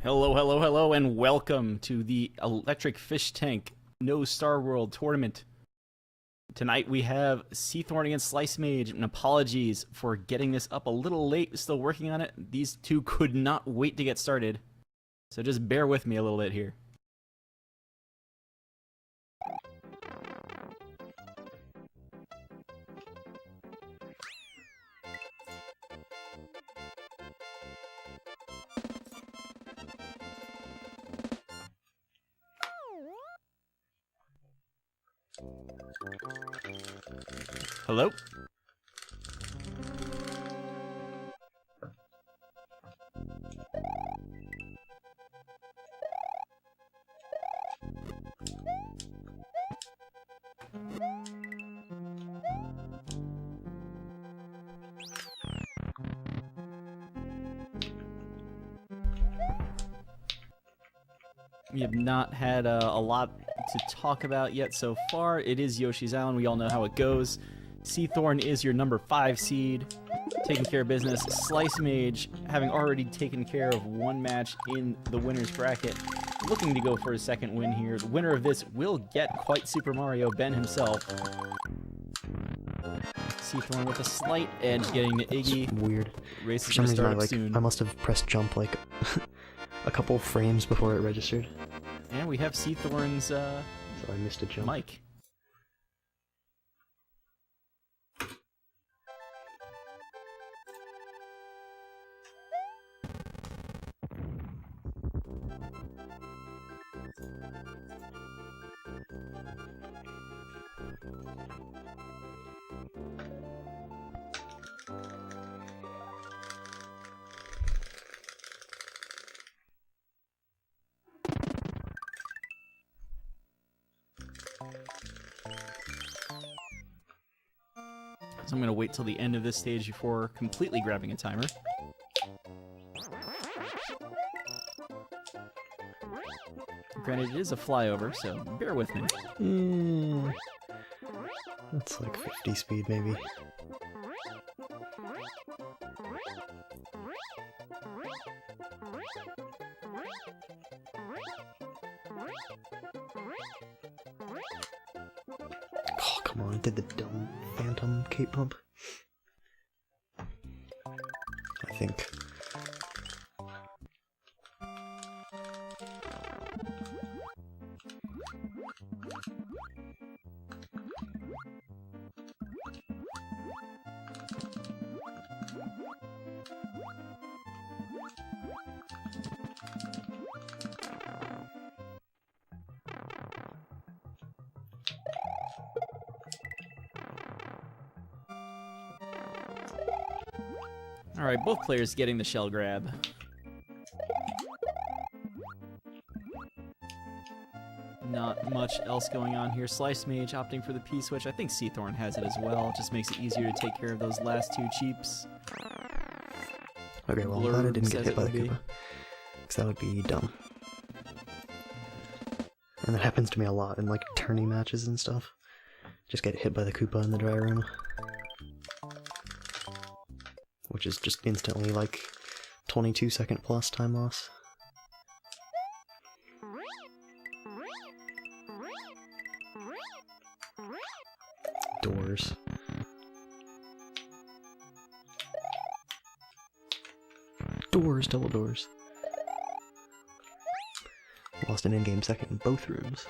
Hello, hello, hello, and welcome to the Electric Fish Tank No Starworld tournament. Tonight we have Seathorn against Slicemage, and apologies for getting this up a little late, still working on it. These two could not wait to get started, so just bear with me a little bit here. Hello? We have not had a lot to talk about yet so far. It is Yoshi's Island. We all know how it goes. Seathorn is your number 5 seed, taking care of business. Slicemage, having already taken care of one match in the winner's bracket, looking to go for a second win here. The winner of this will get quite Super Mario, Ben himself. Seathorn with a slight edge, getting to Iggy. It's weird. Race For is some gonna reason, start up soon. I must have pressed jump like a couple frames before it registered. And we have Seathorn's So I missed a jump. mic. So I'm going to wait till the end of this stage before completely grabbing a timer. Granted, it is a flyover, so bear with me. That's like 50 speed, maybe. Oh, come on, I did the dumb phantom cape pump. I think. Alright, both players getting the shell grab. Not much else going on here. Slicemage opting for the P-switch. I think Seathorn has it as well. It just makes it easier to take care of those last two cheeps. Okay, well, I'm glad I didn't get hit by the Koopa. Because that would be dumb. And that happens to me a lot in like tourney matches and stuff. Just get hit by the Koopa in the dry room. Which is just instantly like 22-second plus time loss. Doors. Doors, double doors. Lost an in-game second in both rooms.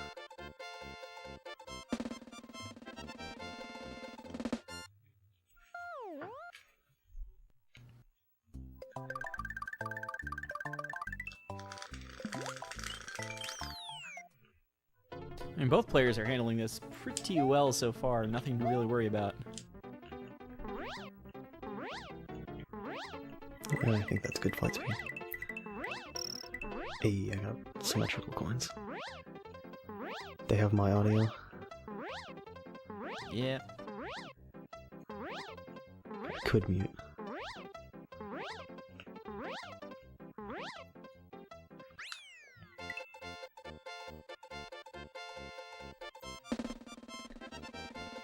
And both players are handling this pretty well so far. Nothing to really worry about. I think that's good flight speed. Hey, I got symmetrical coins. They have my audio. Yeah. I could mute.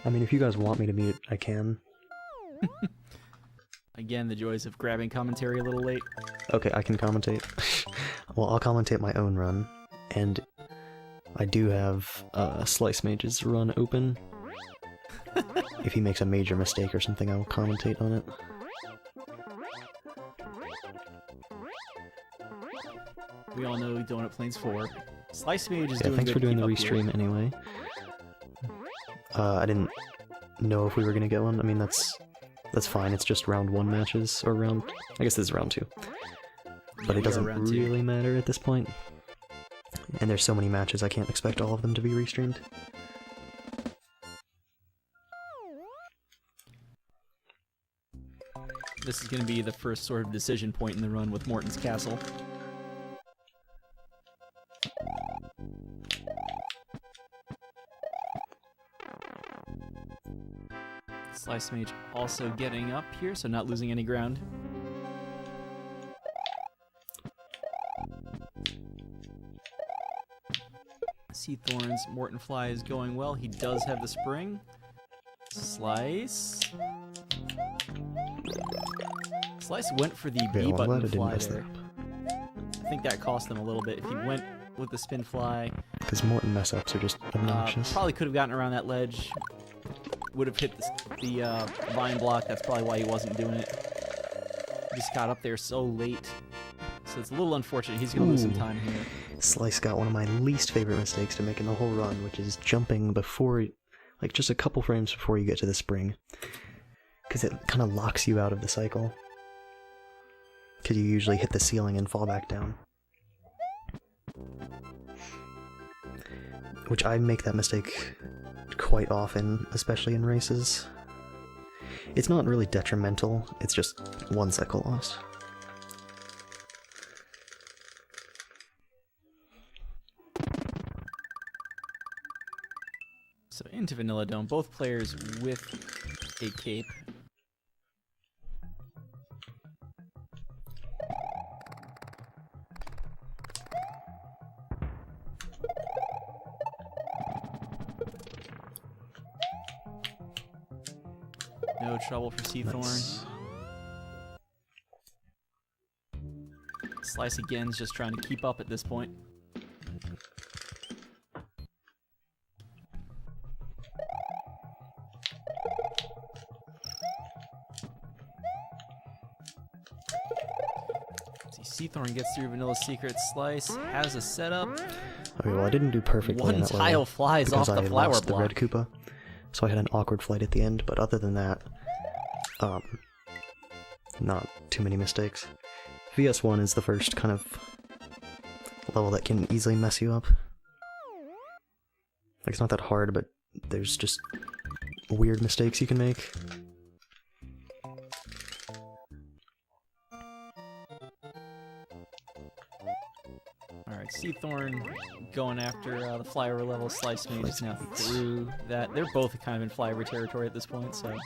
I mean, if you guys want me to mute, I can. Again, the joys of grabbing commentary a little late. Okay, I can commentate. Well, I'll commentate my own run, and I do have Slicemage's run open. If he makes a major mistake or something, I'll commentate on it. We all know Donut Plains 4. Slicemage is doing thanks good for doing to the keep up here. restream anyway. I didn't know if we were gonna get one. I mean, that's fine. It's just round 1 matches, or round... I guess this is round 2. But it doesn't really matter at this point. And there's so many matches, I can't expect all of them to be restreamed. This is going to be the first sort of decision point in the run with Morton's Castle. Slicemage also getting up here, so not losing any ground. Seathorn's Morton Fly is going well. He does have the spring. Slice. Slice went for the B button fly there. I think that cost him a little bit. If he went with the spin fly, because Morton mess ups are just obnoxious. probably could have gotten around that ledge. Would have hit the vine block. That's probably why he wasn't doing it. He just got up there so late. So it's a little unfortunate. He's going to lose some time here. Slice got one of my least favorite mistakes to make in the whole run, which is jumping before, like just a couple frames before you get to the spring. Because it kind of locks you out of the cycle. Because you usually hit the ceiling and fall back down. Which I make that mistake quite often, especially in races. It's not really detrimental, it's just 1 cycle loss. So into Vanilla Dome, both players with a cape. No trouble for Seathorn. Nice. Slice again is just trying to keep up at this point. Seathorn gets through Vanilla Secret. Slice has a setup. Okay, well I didn't do perfectly One in that tile level flies off because the I flower lost the block. red Koopa, so I had an awkward flight at the end, but other than that, not too many mistakes. VS1 is the first kind of level that can easily mess you up. Like, it's not that hard, but there's just weird mistakes you can make. Alright, Seathorn going after the flyover level. Slicemage is now through that. They're both kind of in flyover territory at this point, so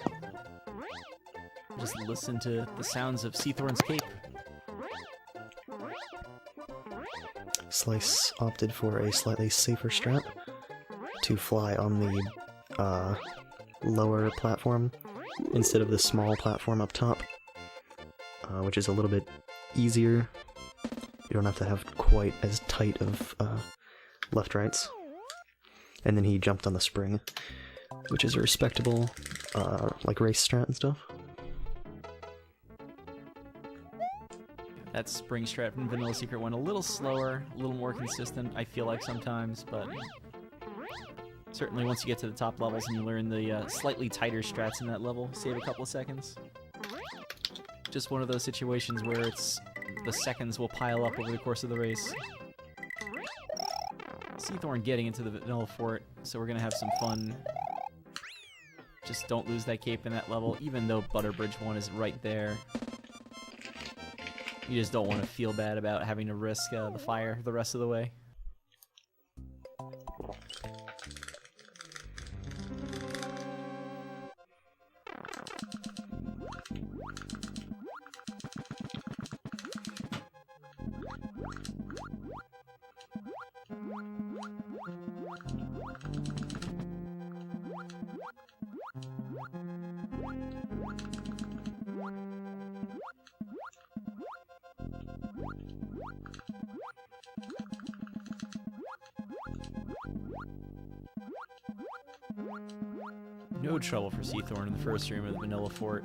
just listen to the sounds of Seathorn's cape. Slice opted for a slightly safer strat to fly on the lower platform instead of the small platform up top, which is a little bit easier. You don't have to have quite as tight of left-rights. And then he jumped on the spring, which is a respectable like race strat and stuff. That spring strat from Vanilla Secret went a little slower, a little more consistent, I feel like sometimes, but certainly once you get to the top levels and you learn the slightly tighter strats in that level, save a couple of seconds. Just one of those situations where it's the seconds will pile up over the course of the race. Seathorn getting into the Vanilla Fort, so we're going to have some fun. Just don't lose that cape in that level, even though Butterbridge 1 is right there. You just don't want to feel bad about having to risk the fire the rest of the way. No trouble for Seathorn in the first room of the Vanilla Fort.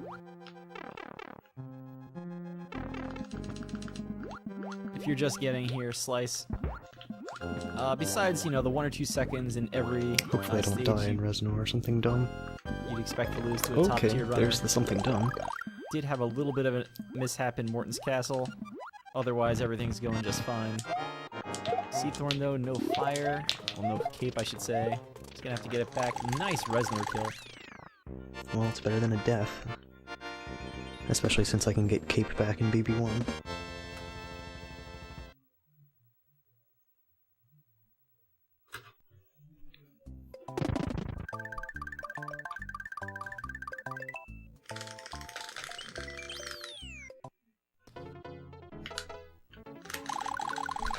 If you're just getting here, Slice. Besides, you know, the 1 or 2 seconds in every Hopefully I don't stage, die in Reznor or something dumb. you'd expect to lose to a top-tier runner. Okay, there's the something dumb. Did have a little bit of a mishap in Morton's Castle. Otherwise, everything's going just fine. Seathorn, though, no fire. Well, no cape, I should say. He's gonna have to get it back. Nice Reznor kill. Well, it's better than a death. Especially since I can get cape back in BB1.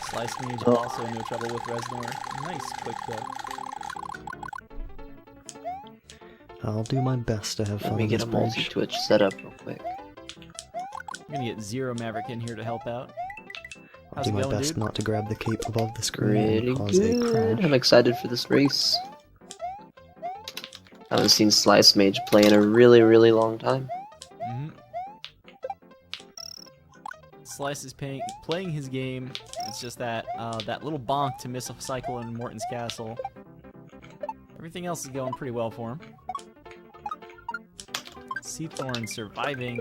Slicemage also no trouble with Reznor. Nice quick kill. I'll do my best to have fun. Let me on get this a bridge. multi-twitch set up real quick. I'm gonna get Zero Maverick in here to help out. I'll How's do it my going, best dude? not to grab the cape above the screen Pretty and cause a good. crash. I'm excited for this race. I haven't seen Slicemage play in a really, really long time. Mm-hmm. Slice is playing his game. It's just that that little bonk to miss a cycle in Morton's Castle. Everything else is going pretty well for him. Seathorn surviving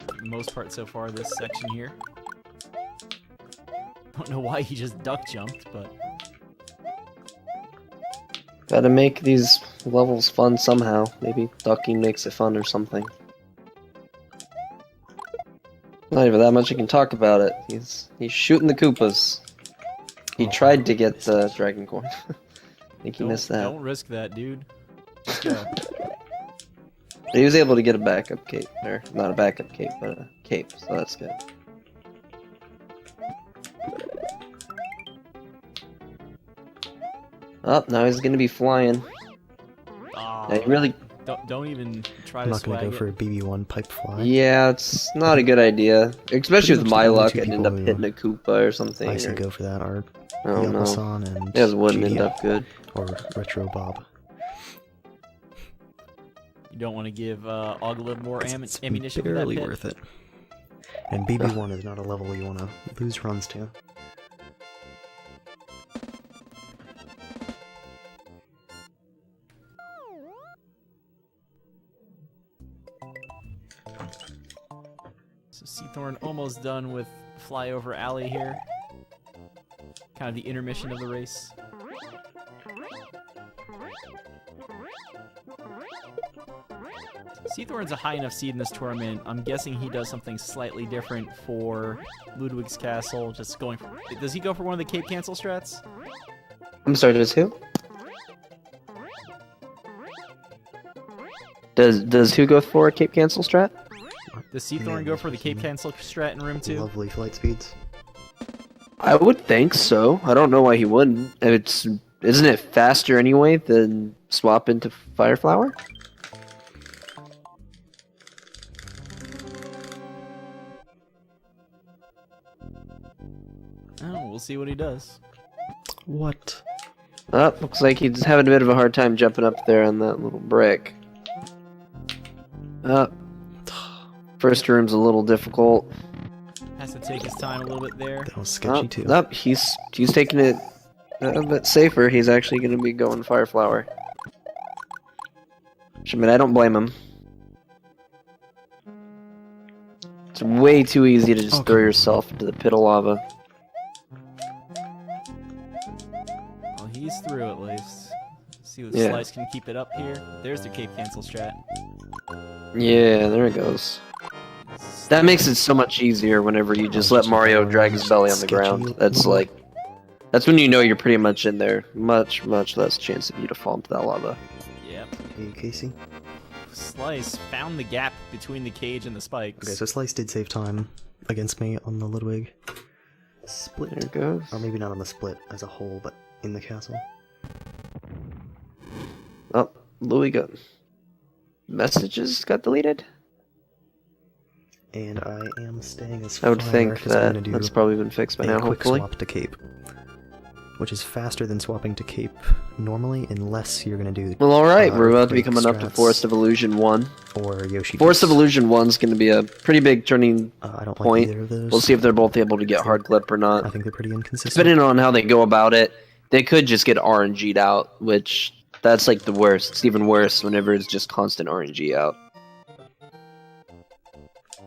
for the most part so far this section here. Don't know why he just duck jumped, but Gotta make these levels fun somehow. Maybe ducking makes it fun or something. Not even that much I can talk about it. He's shooting the Koopas. He tried to get the Dragon Corn. I think he missed that. Don't risk that, dude. Just go. He was able to get a backup cape. Or, not a backup cape, but a cape, so that's good. Oh, now he's gonna be flying. Aw, Yeah, he really... don't even try I'm to not gonna swag go it. for a BB1 pipe fly. Yeah, it's not a good idea. Especially with much my the only luck, two I'd end people up who hitting a Koopa or something. I say Or, go for that are oh no. Yakusan and It wouldn't end GD up good. or Retro Bob. You don't want to give Og a little more It's ammunition for that barely pit. worth it. And BB1 is not a level you want to lose runs to. So Seathorn almost done with Flyover Alley here. Kind of the intermission of the race. Seathorn's a high enough seed in this tournament. I'm guessing he does something slightly different for Ludwig's Castle. Just going for... Does he go for one of the Cape Cancel strats? I'm sorry, does who? Does who go for a Cape Cancel strat? Does Seathorn go for the Cape Cancel strat in Room 2? Lovely flight speeds. I would think so. I don't know why he wouldn't. Isn't it faster anyway than swap into Fireflower? Oh, we'll see what he does. What? Oh, looks like he's having a bit of a hard time jumping up there on that little brick. First room's a little difficult. Has to take his time a little bit there. That was sketchy too. Nope, he's taking it a bit safer. He's actually going to be going Fireflower. Which, I mean, I don't blame him. It's way too easy to just throw yourself into the pit of lava. Well, he's through at least. See what Yeah. Slice can keep it up here. There's the Cape Cancel strat. Yeah, there it goes. That makes it so much easier whenever you just let Mario drag his belly on the ground. That's like... That's when you know you're pretty much in there. Much, much less chance of you to fall into that lava. Yep. Hey, Casey. Slice found the gap between the cage and the spikes. Okay, so Slice did save time against me on the Ludwig split. There it goes. Or maybe not on the split as a whole, but in the castle. Oh, Louis got... Messages got deleted? And I am staying as I would fire, think 'cause I'm that gonna do that's probably been fixed by a now, quick hopefully. swap to cape. which is faster than swapping to Cape normally, unless you're gonna do. Well, alright, we're about to be Earthquake coming up to strats Forest of Illusion 1. Or Yoshi. Forest of Juice. Illusion 1's going to be a pretty big turning I don't point. like either of those. We'll see if they're both able to get hard clip or I not. think they're pretty inconsistent. Depending on how they go about it, they could just get RNG'd out, which that's like the worst. It's even worse whenever it's just constant RNG out.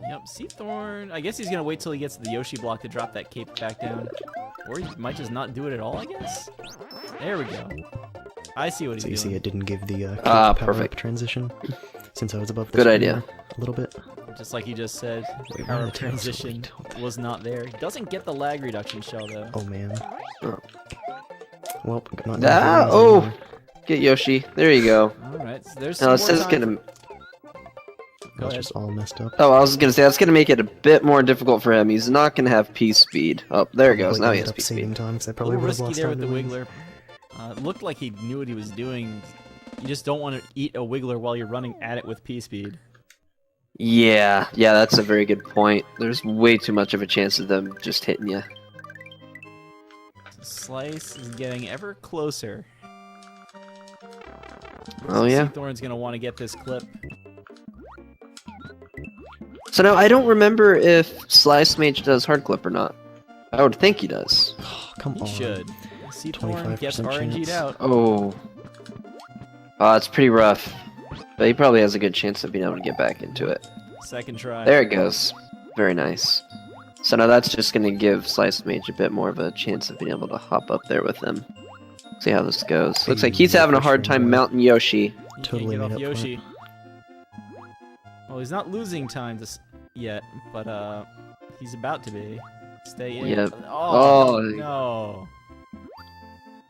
Yep, Seathorn. I guess he's gonna wait till he gets to the Yoshi block to drop that cape back down. Or he might just not do it at all, I guess. There we go. I see what he's So you doing. see, it didn't give the Cape perfect. power-up transition, since I was above the Good screen idea. a little bit. Just like he just said, Wait, power why of the tails transition don't- was not there. He doesn't get the lag reduction shell though. Oh man. Oh. Well, not Ah, oh! Get Yoshi. There you go. Alright, so there's No, some it more says it's time. gonna. Go That's ahead. just all messed up. Oh, I was gonna say that's gonna make it a bit more difficult for him. He's not gonna have P speed. Oh, there it goes. Now he has P saving speed. time, 'cause I A probably little would have risky lost there time with the to win. Wiggler. It looked like he knew what he was doing. You just don't want to eat a Wiggler while you're running at it with P speed. Yeah, that's a very good point. There's way too much of a chance of them just hitting you. Slice is getting ever closer. Oh yeah. Seathorn's gonna want to get this clip. So now I don't remember if Slicemage does hard clip or not. I would think he does. Come He on. should. Seathorn gets 25% RNG'd chance. out. Oh. It's pretty rough. But he probably has a good chance of being able to get back into it. Second try. There it goes. Very nice. So now that's just going to give Slicemage a bit more of a chance of being able to hop up there with him. See how this goes. Looks like he's having a hard time mounting Yoshi. He Totally can't made get up off for it. Yoshi. Well, he's not losing time yet, but he's about to be. Stay in. Yep. Oh, Oh. no.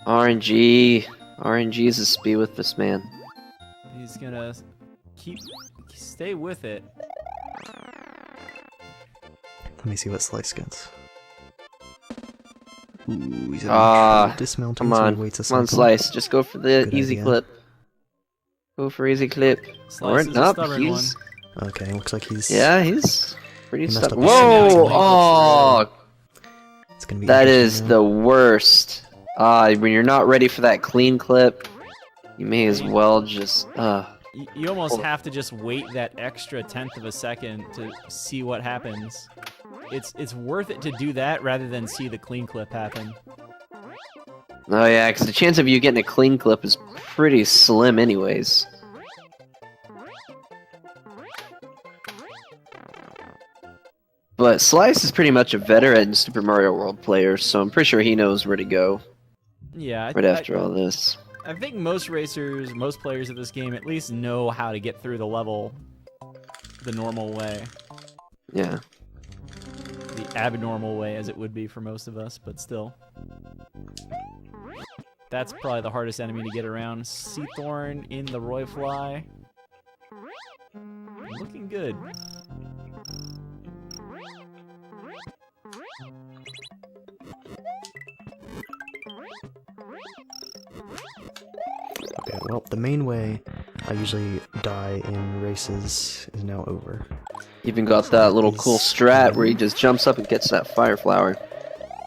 RNG. RNG is the speed with this man. He's gonna stay with it. Let me see what Slice gets. Ooh, he's dismounting, Come so he on. waits a Come on, second. Slice. Just go for the Good easy idea. clip. Go for easy clip. Slice is a Nope, stubborn he's... Okay, looks like he's... Yeah, he's pretty He messed stubborn. up his Whoa! shit. Oh! It's gonna be That interesting is now. the worst. When you're not ready for that clean clip, you may as well just... You almost have to just wait that extra tenth of a second to see what happens. It's worth it to do that rather than see the clean clip happen. Oh yeah, because the chance of you getting a clean clip is pretty slim anyways. But Slice is pretty much a veteran Super Mario World player, so I'm pretty sure he knows where to go Yeah, right after all this. I think most racers, most players of this game at least know how to get through the level the normal way. Yeah. The abnormal way, as it would be for most of us, but still. That's probably the hardest enemy to get around. Seathorn in the Roy Fly. Looking good. Okay, well, the main way I usually die in races is now over. Even got that little cool strat where he just jumps up and gets that fire flower.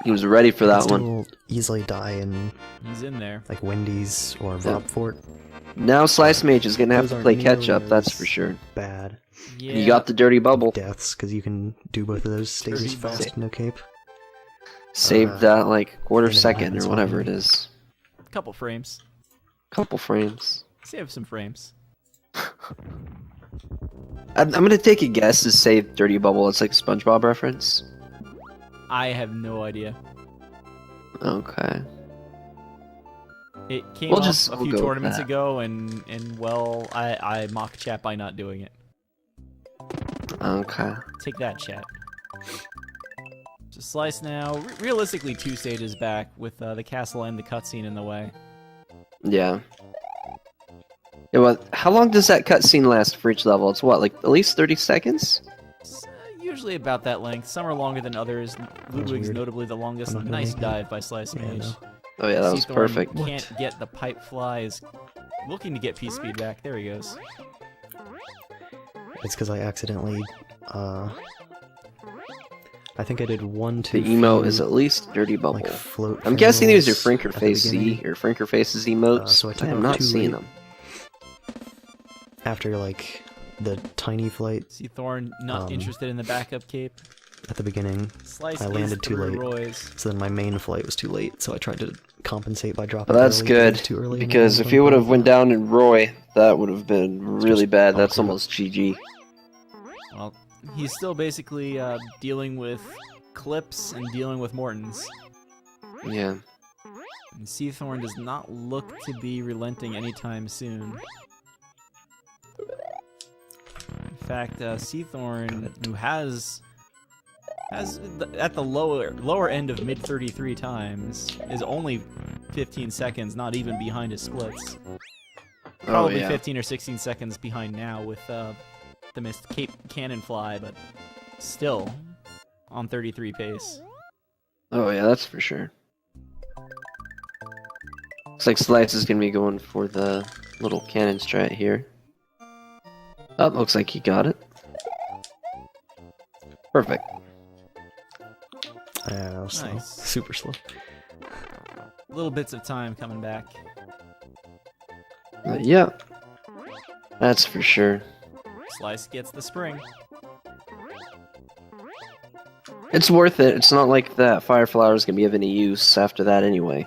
He was ready for that one. Still easily die in He's in there. like Wendy's or Robfort. Now Slicemage is gonna have Those to aren't play catch up, nearly that's as for sure. Bad Yeah. You got the dirty bubble. deaths because you can do both of those stages Dirty bubble. fast, no cape. Saved that like quarter and it second happens or when whatever you- it is. Couple frames. Couple frames. Save some frames. I'm gonna take a guess to say dirty bubble. It's like a SpongeBob reference. I have no idea. Okay. It came We'll up just- a we'll few go with tournaments that. ago, and well, I mock chat by not doing it. Okay. Take that, chat. Just Slice now. Realistically, 2 stages back with the castle and the cutscene in the way. Yeah. Yeah, well, how long does that cutscene last for each level? It's what, like at least 30 seconds? It's, usually about that length. Some are longer than others. Ludwig's weird. notably the longest. I'm not gonna Nice make it. dive by Slicemage. no. Oh yeah, that was Seathorn perfect. Can't get the pipe fly. Is looking to get P-speed back. There he goes. It's because I accidentally I think I did one, The two. emote few, is at least Dirty Bubble. like float. I'm guessing these are fails Frinker at the Face beginning. Z or Frinker Face's emotes. So I took I'm off not too seeing late. them. After like the tiny flight Seathorn not interested in the backup cape. at the beginning, Slice I landed too through late. Roy's. So then my main flight was too late. So I tried to compensate by dropping. Well, that's early, but it good, was too early and because if everyone he would have went went down in Roy, that would have been really just bad. That's awkward. almost GG. Well, he's still basically dealing with Clips and dealing with Mortons. Yeah. And Seathorn does not look to be relenting anytime soon. In fact, Seathorn, who has at the lower end of mid 33 times, is only 15 seconds, not even behind his splits. Probably 15 or 16 seconds behind now with the missed Cape Cannon Fly, but still on 33 pace. Oh yeah, that's for sure. Looks like Slice is gonna be going for the little cannon strat here. Oh, looks like he got it. Perfect. That was slow. Nice. Super slow. Little bits of time coming back. Yeah. That's for sure. Slice gets the spring. It's worth it. It's not like that Fire Flower is gonna be of any use after that anyway.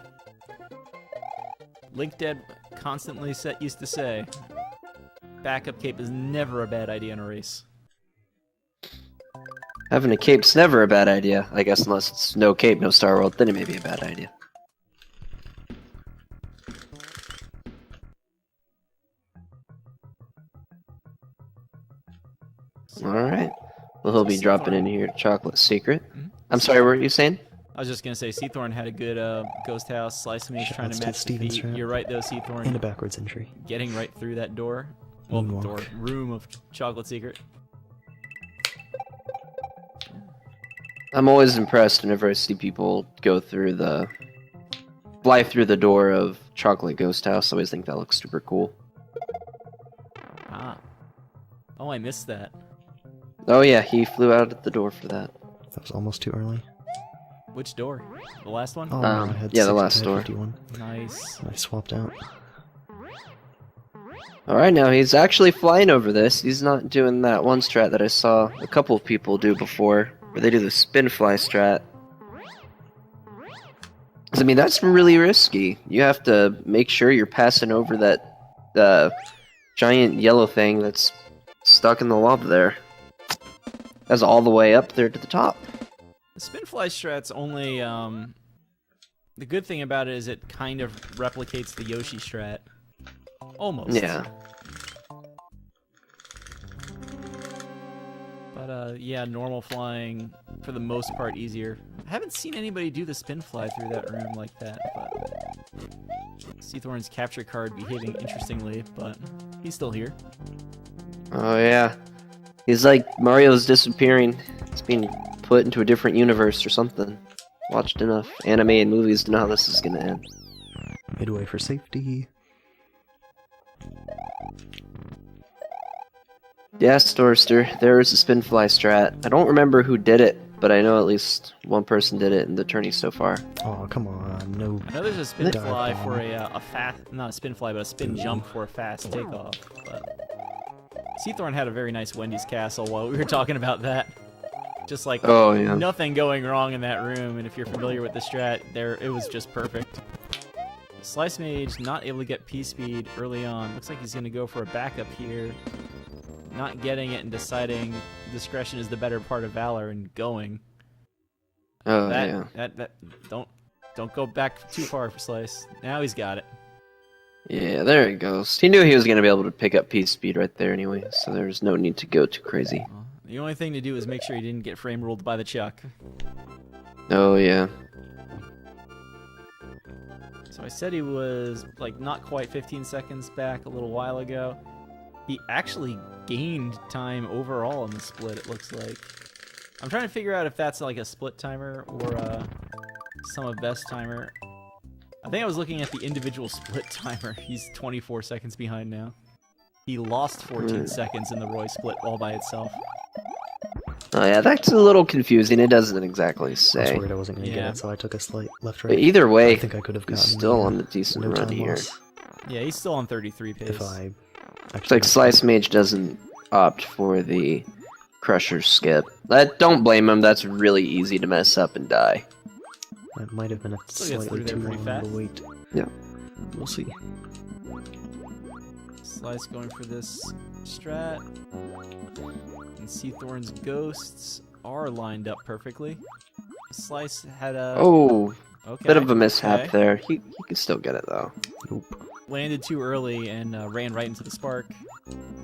Link Dead constantly used to say, backup cape is never a bad idea in a race. Having a cape's never a bad idea, I guess, unless it's no cape, no Starworld, then it may be a bad idea. Alright. Well, he'll be dropping in here Chocolate Secret. I'm sorry, what were you saying? I was just gonna say, Seathorn had a good Ghost House, Slicemage trying Shoutouts to to match the Steven feet. Strap. You're right though, Seathorn. And a backwards entry. Getting right through that door. Well, Moonwalk. door. Room of Chocolate Secret. I'm always impressed whenever I see people fly through the door of Chocolate Ghost House. I always think that looks super cool. Ah. Oh, I missed that. Oh yeah, he flew out at the door for that. That was almost too early. Which door? The last one? Oh, no, I had yeah, the 60 last to door. 51. Nice. I swapped out. Alright, now he's actually flying over this. He's not doing that one strat that I saw a couple of people do before, where they do the spin fly strat. 'Cause, I mean, that's really risky. You have to make sure you're passing over that giant yellow thing that's stuck in the lava there. That's all the way up there to the top. The spin fly strat's only, the good thing about it is it kind of replicates the Yoshi strat. Almost. Yeah. But, yeah, normal flying, for the most part, easier. I haven't seen anybody do the spin fly through that room like that, but... Seathorn's capture card behaving interestingly, but he's still here. Oh yeah. He's like Mario's disappearing. He's being put into a different universe or something. Watched enough anime and movies to know how this is gonna end. Midway for safety. Yes, Dorster, there is a spin fly strat. I don't remember who did it, but I know at least one person did it in the tourney so far. Oh, come on. No. I know there's a spin Dive fly bomb. for a fast, not a spin fly, but a spin jump for a fast takeoff. But Seathorn had a very nice Wendy's Castle while we were talking about that. Just like Oh yeah. nothing going wrong in that room, and if you're familiar with the strat, it was just perfect. Slicemage not able to get P-Speed early on. Looks like he's going to go for a backup here. Not getting it and deciding discretion is the better part of valor and going. Oh yeah. Don't go back too far for Slice. Now he's got it. Yeah, there it goes. He knew he was gonna be able to pick up P speed right there anyway, so there's no need to go too crazy. Well, the only thing to do is make sure he didn't get frame ruled by the Chuck. Oh yeah. So I said he was like not quite 15 seconds back a little while ago. He actually gained time overall in the split, it looks like. I'm trying to figure out if that's like a split timer or a sum of best timer. I think I was looking at the individual split timer. He's 24 seconds behind now. He lost 14 seconds in the Roy split all by itself. Oh yeah, that's a little confusing. It doesn't exactly I was say. worried I wasn't going to get Yeah. it, so I took a slight left But right. either I way, think I could have he's gotten still on the decent no run time here. loss Yeah, he's still on 33 pace. if I It's actually like Slicemage doesn't opt for the Crusher skip. Don't blame him. That's really easy to mess up and die. That might have been a Still gets slightly through there too pretty long fast. of a wait. Yeah. We'll see. Slice going for this strat. And Seathorn's ghosts are lined up perfectly. Slice had a... Oh, okay, bit of a mishap okay. there. He can still get it though. Nope. Landed too early and ran right into the spark.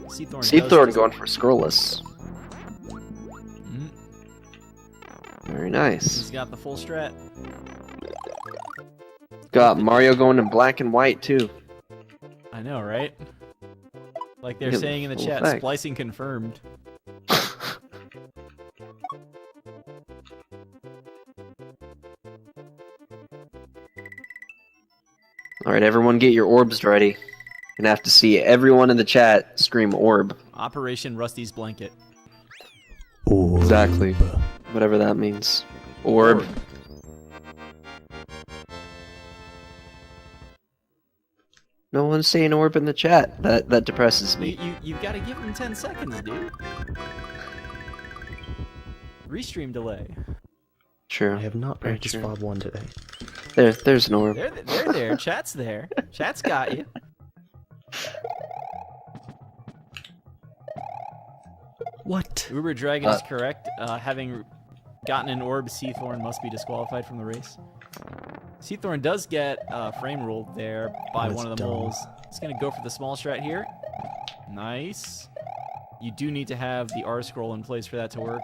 Seathorn Seathorn going for scrollless. Mhm. Very nice. He's got the full strat. Got Mario going in black and white too. I know, right? Like they're Look at saying in the full chat, effect. splicing confirmed. Alright, everyone get your orbs ready. You're gonna have to see everyone in the chat scream orb. Operation Rusty's Blanket. Exactly. Whatever that means. Orb. No one's saying orb in the chat. That depresses me. You've got to give him 10 seconds, dude. Restream delay. True. I have not Very practiced true. Bob 1 today. There's an orb. They're there. Chat's there. Chat's got you. What? Uber Dragon is correct. Having gotten an orb, Seathorn must be disqualified from the race. Seathorn does get frame ruled there by That's one of the dumb. moles. He's going to go for the small strat here. Nice. You do need to have the R scroll in place for that to work,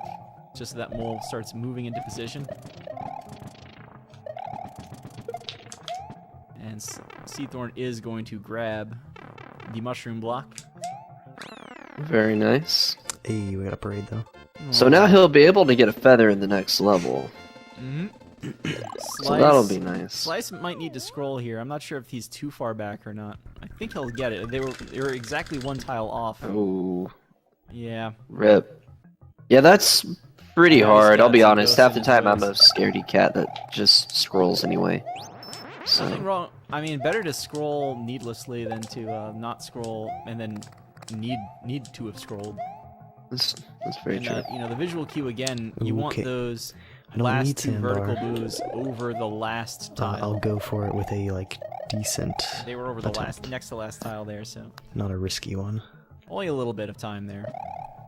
just so that mole starts moving into position. And Seathorn is going to grab the mushroom block. Very nice. Hey, we got a parade though. So now he'll be able to get a feather in the next level. Mm-hmm. So that'll be nice. Slice might need to scroll here. I'm not sure if he's too far back or not. I think he'll get it. They were exactly one tile off. Oh, Yeah. rip. Yeah, that's pretty Yeah, he's hard. got I'll be some honest. ghosts Half in the his time I'm voice. a scaredy cat that just scrolls anyway. Nothing So wrong. I mean, better to scroll needlessly than to not scroll and then need to have scrolled. that's very And true. you know, the visual cue again. You want Okay. those I don't last need two vertical sandbar. boos over the last tile. I'll go for it with a like decent, They were over the attempt. next to last tile there, so not a risky one. only a little bit of time there.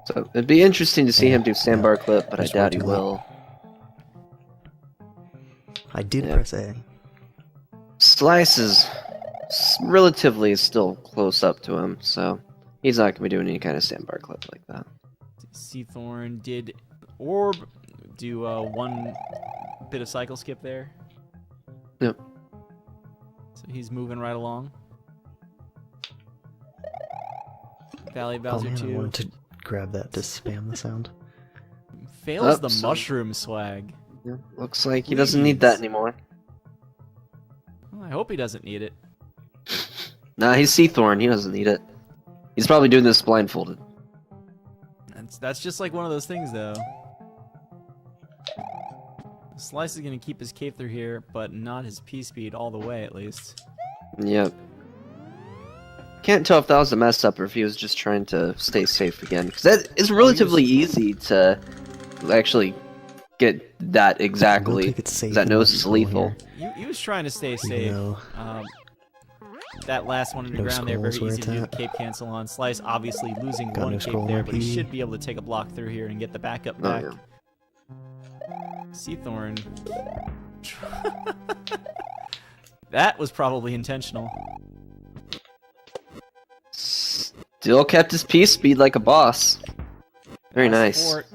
So it'd be interesting to see Yeah, him do sandbar clip, but I Just way doubt he too late. will. I did Yeah. press A. Slice is relatively still close up to him, so he's not gonna be doing any kind of sandbar clip like that. Seathorn did orb do one bit of cycle skip there. Yep. So he's moving right along. Valley Oh Bowser man, I 2 wanted to grab that to spam the sound. fails Oh, the so- mushroom swag. Yeah, looks like he doesn't need that Please. anymore. Well, I hope he doesn't need it. Nah, he's Seathorn. He doesn't need it. He's probably doing this blindfolded. That's just like one of those things, though. Slice is gonna keep his cape through here, but not his P speed all the way, at least. Yep. Can't tell if that was a mess up or if he was just trying to stay safe again. Because that is relatively easy to actually get that We'll exactly. take it safe That and nose let is it go lethal. here, He was trying to stay even safe. though That last one No underground there, very scrolls where easy it's to do the at. cape cancel on. Slice obviously losing Got one no cape scroll there, on but he RP. should be able to take a block through here and get the backup Oh, back. yeah. Seathorn. That was probably intentional. Still kept his P speed like a boss. Very Last nice. fort.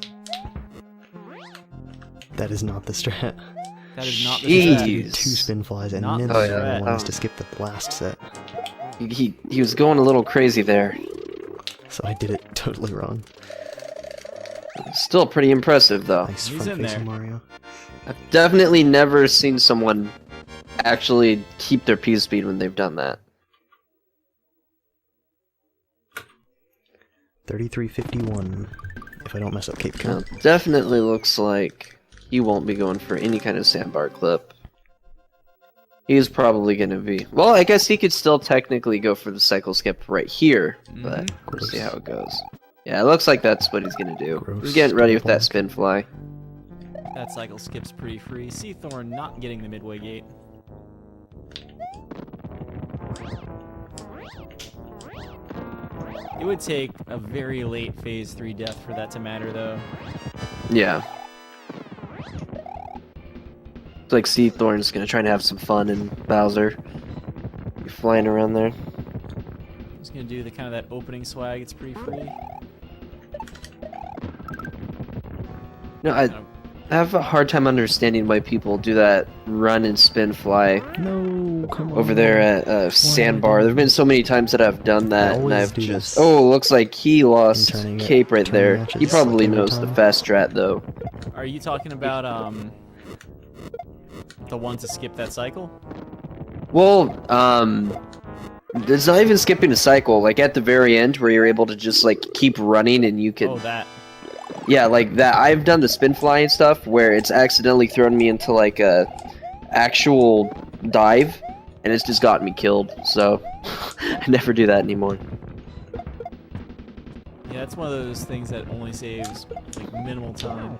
that is not the strat. That is not the Jeez. strat. Two spin flies and Not then the the strat. other one is Oh. to skip the blast set. He was going a little crazy there. So I did it totally wrong. Still pretty impressive though. Nice He's front in facing there. Mario. I've definitely never seen someone actually keep their P speed when they've done that. 3351. if I don't mess up Cape Kill. Definitely looks like he won't be going for any kind of sandbar clip. He's probably going to be... Well, I guess he could still technically go for the cycle skip right here, but we'll see how it goes. Yeah, it looks like that's what he's going to do. Gross. He's getting ready with that spin fly. That cycle skip's pretty free. Seathorn not getting the midway gate. It would take a very late phase 3 death for that to matter, though. Yeah. It's like Seathorn's gonna try to have some fun, and Bowser, you're flying around there. Just gonna do the kind of that opening swag. It's pretty free. No, I have a hard time understanding why people do that run and spin fly No, come on. over there at Sandbar. There've been so many times that I've done that, and always I've do just... this. Oh, looks like he lost turning it- Cape right turning there. matches He probably like every knows the time. fast strat, though. Are you talking about the one to skip that cycle? Well, it's not even skipping a cycle. Like, at the very end, where you're able to just, like, keep running and you can... Oh, that. Yeah, like that. I've done the spin fly and stuff where it's accidentally thrown me into like a actual dive, and it's just gotten me killed. So I never do that anymore. Yeah, it's one of those things that only saves like minimal time.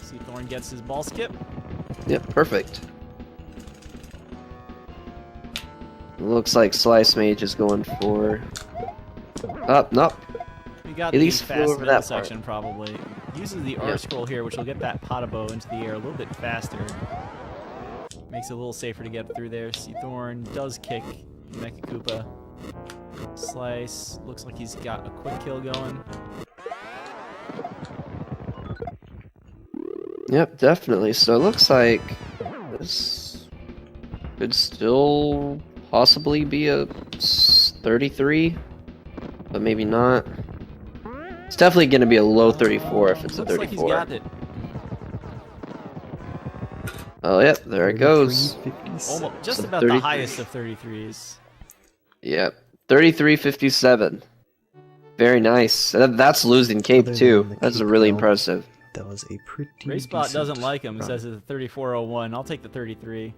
Seathorn gets his ball skip. Yep, perfect. Looks like Slicemage is going for... Nope. We got At the least flew fast over middle that part. section probably. Uses the R scroll here, which will get that Potabo into the air a little bit faster. Makes it a little safer to get through there. Seathorn does kick Mecha Koopa. Slice looks like he's got a quick kill going. Yep, definitely. So it looks like this could still possibly be a 33, but maybe not. It's definitely going to be a low 34 if it's a Looks like he's 34. got it. Oh, yep, there it goes. 33.50. Almost, just So about the 33. highest of 33s. Yep, 33.57. Very nice. That's losing Cape Other too. than the That's Cape really Bell. impressive. That was a pretty Racebot decent doesn't like him. run. Says it's a 34.01. I'll take the 33.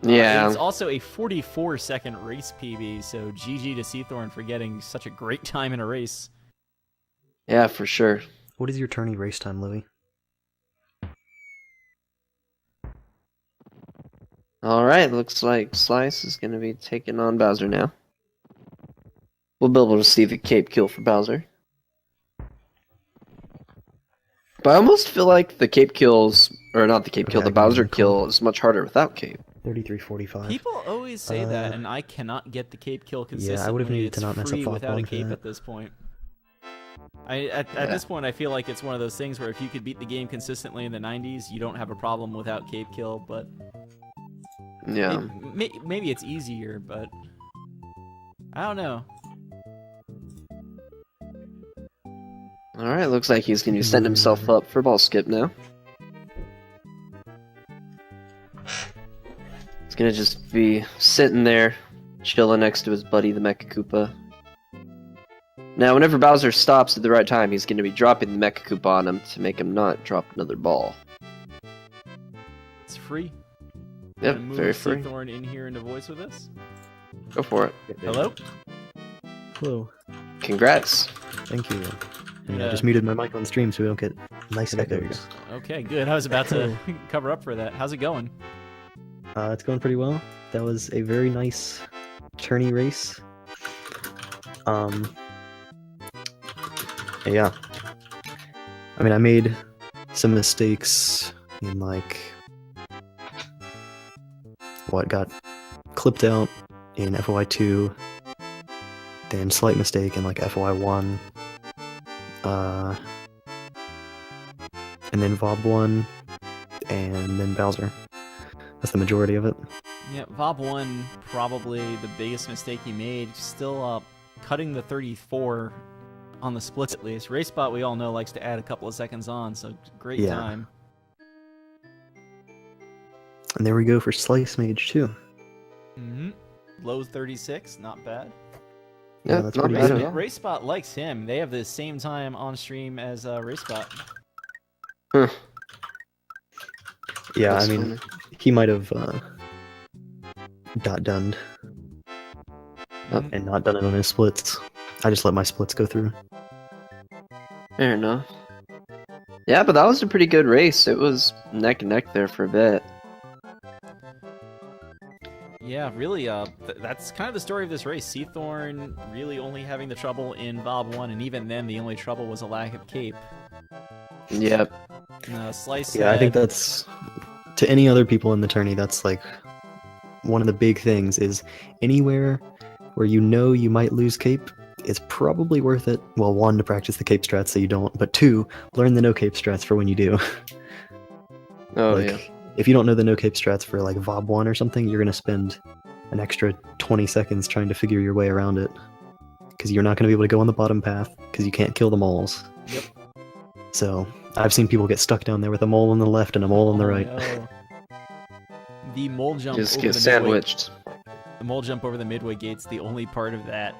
Yeah. It's also a 44-second race PB, so GG to Seathorn for getting such a great time in a race. Yeah, for sure. What is your tourney race time, Louis? Alright, looks like Slice is going to be taking on Bowser now. We'll be able to see the Cape kill for Bowser. But I almost feel like the Cape kills, or not the Cape kill, the Bowser kill is much harder without Cape. 33.45. People always say that, and I cannot get the Cape kill consistently. Yeah, I would have needed It's to not mess up free Fop without a Bong for Cape that. at this point. At this point, I feel like it's one of those things where if you could beat the game consistently in the 90s, you don't have a problem without Cape kill, but Yeah. maybe it's easier, but I don't know. Alright, looks like he's going to send himself up for ball skip now. He's going to just be sitting there, chilling next to his buddy, the Mecha Koopa. Now, whenever Bowser stops at the right time, he's going to be dropping the Mecha Koopa on him to make him not drop another ball. It's free. Yep, Gonna move very free. Seathorn in here into voice with us. Go for it. Hello? Hello. Congrats. Thank you. And Yeah. I just muted my mic on stream so we don't get nice Okay, there we echoes. Okay, good. I was about to cover up for that. How's it going? It's going pretty well. That was a very nice tourney race. Yeah. I mean, I made some mistakes in like what got clipped out in FY2, then slight mistake in like FY1, and then Vob 1, and then Bowser. That's the majority of it. Yeah, Vob 1, probably the biggest mistake he made. Still cutting the 34 on the splits at least. Racebot, we all know, likes to add a couple of seconds on, so great Yeah. time. And there we go for Slicemage too. Mm-hmm. Low 36, not bad. Yeah, that's not pretty bad good. at all. Racebot likes him. They have the same time on stream as Racebot. Huh. Yeah, That's I mean, funny. he might have done Oh. and not done it on his splits. I just let my splits go through. Fair enough. Yeah, but that was a pretty good race. It was neck and neck there for a bit. Yeah, really, that's kind of the story of this race. Seathorn really only having the trouble in Bob 1, and even then the only trouble was a lack of cape. Yep. Slice Yeah, I think had- that's, to any other people in the tourney, that's like one of the big things is anywhere where you know you might lose cape, it's probably worth it. Well, one, to practice the cape strats so you don't, but two, learn the no cape strats for when you do. Oh, like, yeah. if you don't know the no cape strats for like VOB 1 or something, you're going to spend an extra 20 seconds trying to figure your way around it. Because you're not going to be able to go on the bottom path because you can't kill the moles. Yep. So, I've seen people get stuck down there with a mole on the left and a mole on the right. No. The mole jump Just over get the sandwiched. the mole jump over the midway gate's the only part of that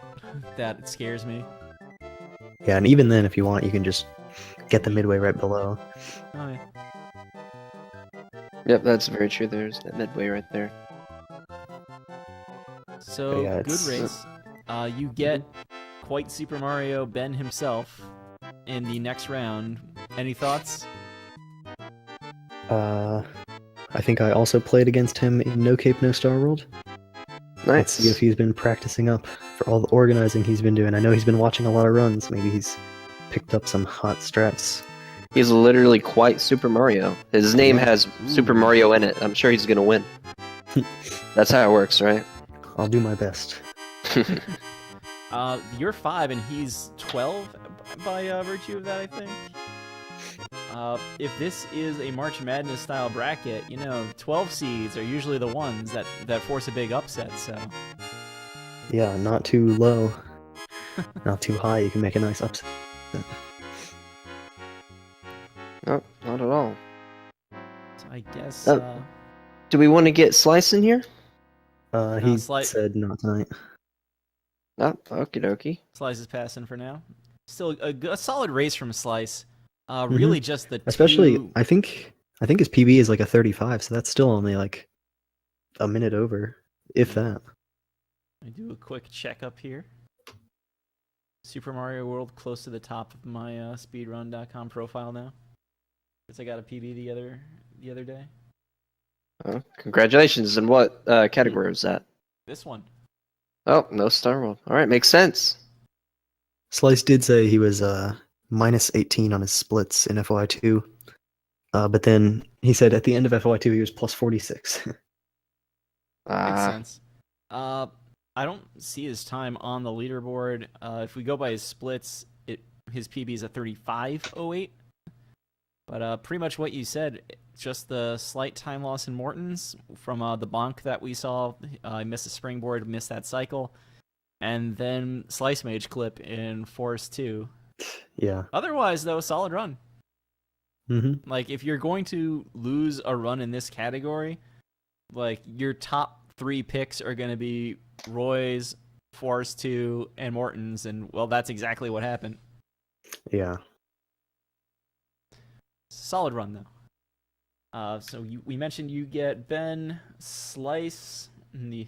that scares me. Yeah, and even then, if you want, you can just get the midway right below. Oh yeah. Yep, that's very true. There's that midway right there. So Yeah, good it's- race. You get quite Super Mario Ben himself in the next round. Any thoughts? I think I also played against him in No Cape, No Starworld. Let's see if Nice. he's been practicing up for all the organizing he's been doing. I know he's been watching a lot of runs. Maybe he's picked up some hot strats. He's literally quite Super Mario. His name has Super Mario in it. I'm sure he's gonna win. That's how it works, right? I'll do my best. You're 5 and he's 12 by virtue of that, I think. If this is a March Madness style bracket, 12 seeds are usually the ones that force a big upset. So Yeah, not too low, not too high. You can make a nice upset. No, not at all. I guess Do we want to get Slice in here? He Slight- said not tonight. Oh, okie dokie. Slice is passing for now. Still a solid race from Slice. Really just the Especially, two... I think his PB is like a 35, so that's still only like a minute over, if that. I do a quick checkup here. Super Mario World close to the top of my speedrun.com profile now. Because I got a PB the other day. Oh, congratulations. And what category was that? This one. Oh, no Starworld. Alright, makes sense. Slice did say he was minus 18 on his splits in FY2, but then he said at the end of FY2 he was plus 46. Makes sense. I don't see his time on the leaderboard. If we go by his splits, his PB is a 35.08. But pretty much what you said, just the slight time loss in Morton's from the bonk that we saw. I missed a springboard, missed that cycle. And then Slicemage clip in Forest 2. Yeah. Otherwise, though, solid run. Mm-hmm. Like, if you're going to lose a run in this category, like, your top 3 picks are going to be Roy's, Forest 2, and Morton's, and, well, that's exactly what happened. Yeah. Solid run, though. So we mentioned you get Ben, Slice, in the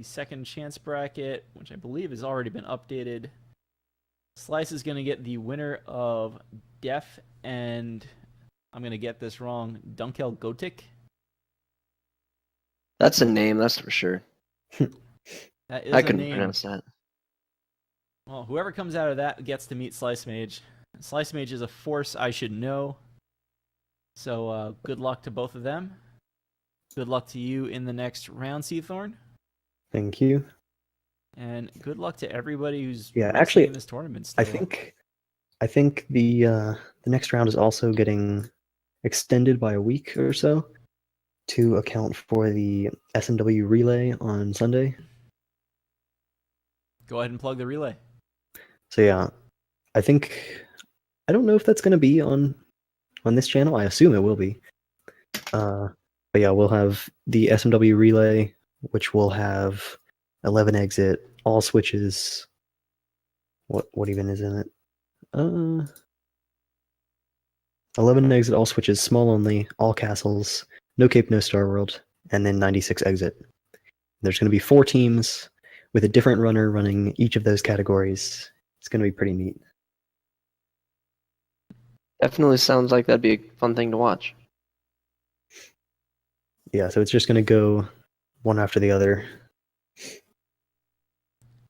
second chance bracket, which I believe has already been updated. Slice is going to get the winner of Def and, I'm going to get this wrong, Dunkel Gotik. That's a name, that's for sure. That is I a couldn't name. pronounce that. Well, whoever comes out of that gets to meet Slicemage. Slicemage is a force I should know. So good luck to both of them. Good luck to you in the next round, Seathorn. Thank you. And good luck to everybody who's Yeah, racing actually, in this tournament I still. think the next round is also getting extended by a week or so to account for the SMW relay on Sunday. Go ahead and plug the relay. So yeah, I don't know if that's going to be on this channel. I assume it will be. But yeah, we'll have the SMW relay, which will have 11 exit, all switches, What even is in it? 11 exit, all switches, small only, all castles, no cape, no Starworld, and then 96 exit. There's going to be 4 teams with a different runner running each of those categories. It's going to be pretty neat. Definitely sounds like that'd be a fun thing to watch. Yeah, so it's just going to go one after the other.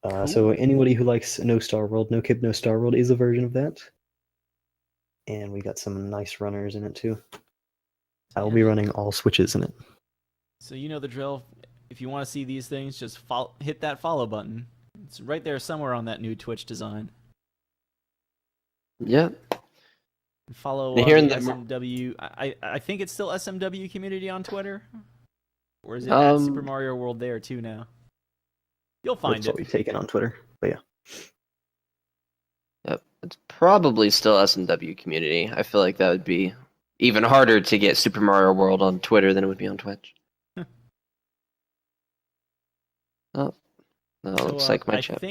Cool. So anybody who likes No Starworld, No Cape, No Starworld is a version of that. And we got some nice runners in it too. I will be running all switches in it. So you know the drill. If you want to see these things, just hit that follow button. It's right there somewhere on that new Twitch design. Yeah. Follow And here in the the- SMW. I think it's still SMW community on Twitter, or is it at Super Mario World there too now? You'll find That's it. what we've taken on Twitter. But yeah. Yep. It's probably still S&W community. I feel like that would be even harder to get Super Mario World on Twitter than it would be on Twitch. Oh, no, So, looks like my chat.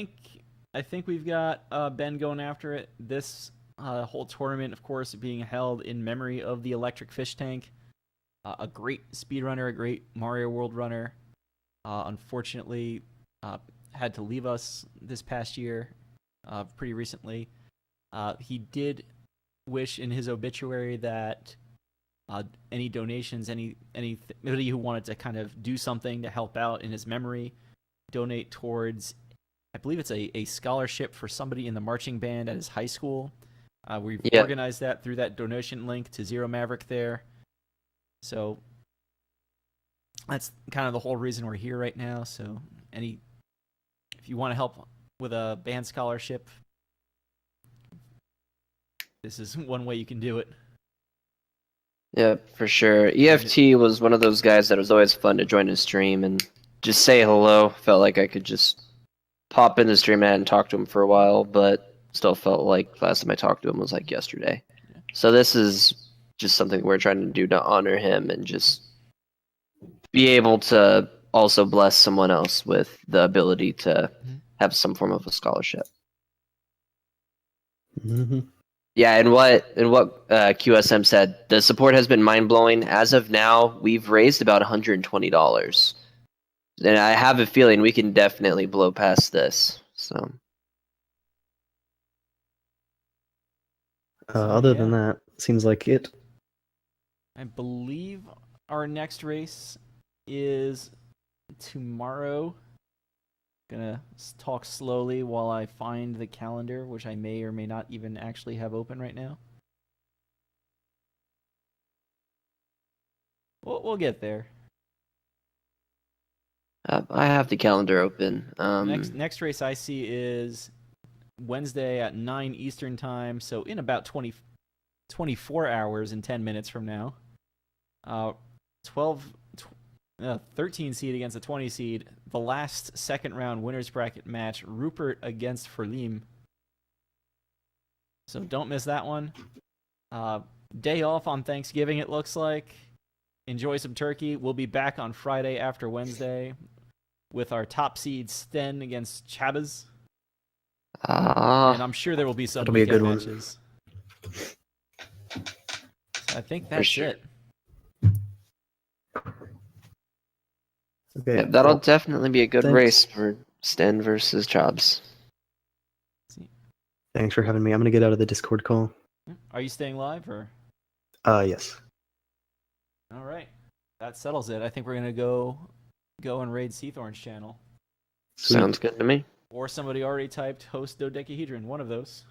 I think we've got Ben going after it. This whole tournament, of course, being held in memory of the Electric Fish Tank, a great speedrunner, a great Mario World runner. Unfortunately, had to leave us this past year, pretty recently. He did wish in his obituary that any donations, anybody who wanted to kind of do something to help out in his memory, donate towards, I believe it's a scholarship for somebody in the marching band at his high school. We've organized that through that donation link to Zero Maverick there. So that's kind of the whole reason we're here right now. So if you want to help with a band scholarship, this is one way you can do it. Yeah, for sure. EFT was one of those guys that was always fun to join his stream and just say hello. Felt like I could just pop in the stream and talk to him for a while, but still felt like last time I talked to him was like yesterday. Yeah. So this is just something we're trying to do to honor him and just be able to also bless someone else with the ability to have some form of a scholarship. Mm-hmm. Yeah, and what QSM said, the support has been mind-blowing. As of now, we've raised about $120. And I have a feeling we can definitely blow past this. So Other than that, seems like it. I believe our next race is tomorrow. Gonna talk slowly while I find the calendar, which I may or may not even actually have open right now. We'll get there. I have the calendar open. Next race I see is Wednesday at 9 Eastern time, so in about 24 hours and 10 minutes from now. 13 seed against a 20 seed. The last second round winners bracket match, Rupert against Ferlim. So don't miss that one. Day off on Thanksgiving, it looks like. Enjoy some turkey. We'll be back on Friday after Wednesday with our top seed Sten against Chabas. And I'm sure there will be some weekend matches. So I think that's it. Okay, yeah, that'll definitely be a good race for Sten versus Chobs. Thanks for having me. I'm gonna get out of the Discord call. Are you staying live or? Yes. All right, that settles it. I think we're gonna go and raid Seathorn's channel. Sweet. Sounds good to me. Or somebody already typed host dodecahedron. One of those.